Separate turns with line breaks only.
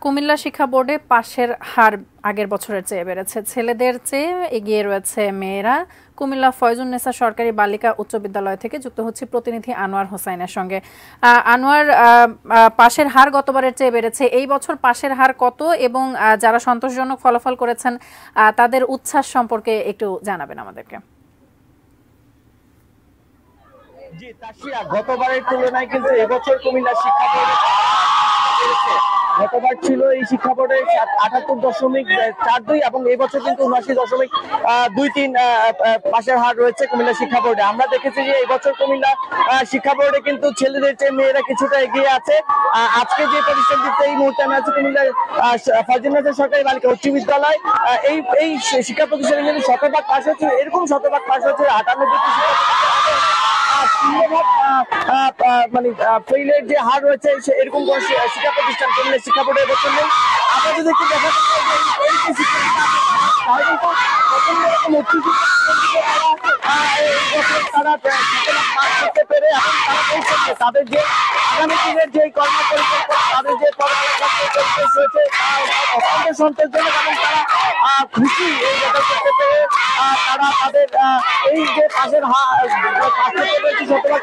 কুমিল্লা শিক্ষা বোর্ডে পাশের হার আগের বছরের চেয়ে বেড়েছে, ছেলেদের চেয়ে এগিয়ে রয়েছে মেয়েরা। কুমিল্লা ফয়জুন্নেসা সরকারি বালিকা উচ্চ বিদ্যালয় থেকে যুক্ত হচ্ছে প্রতিনিধি আনোয়ার হোসাইনের সঙ্গে। আনোয়ার, পাশের হার গতবারের চেয়ে বেড়েছে, এই বছর পাশের হার কত এবং যারা সন্তোষজনক ফলাফল করেছেন তাদের উচ্ছ্বাস সম্পর্কে একটু জানাবেন আমাদেরকে।
জি তাসিয়া, গতবারের তুলনায় কিন্তু এবছর কুমিল্লা শিক্ষা বোর্ডে গতবার ছিল এই শিক্ষা বোর্ডে ৭৮.৪২ এবং এই বছর কিন্তু ৭৯.২৩ পাশের হার রয়েছে কুমিল্লা শিক্ষা বোর্ডে। আমরা দেখেছি যে এই বছর কুমিল্লা শিক্ষা বোর্ডে কিন্তু ছেলেদের চেয়ে মেয়েরা কিছুটা এগিয়ে আছে। আজকে যে প্রতিষ্ঠানটিতে এই মুহূর্তে আমি আছি, কুমিল্লা ফয়জুন্নেসা সরকারি বালিকা উচ্চ বিদ্যালয়, এই শিক্ষা প্রতিষ্ঠানে কিন্তু শতভাগ পাশ হচ্ছে, এরকম শতভাগ পাশ হচ্ছে ৯৮টি মানে ফেইলের যে হার রয়েছে এরকম কোন শিক্ষা প্রতিষ্ঠান কুমিল্লা শিক্ষা বোর্ডের বছর নেই। আমরা যদি একটু দেখা তাদের যে আগামী দিনের যে কর্মপরিকল্পনা, তাদের যে রয়েছে অত্যন্ত সন্তোষজনক এবং তারা খুশি এই রেজাল্ট করতে পেরে। তারা তাদের এই যে পাশের শতভাগ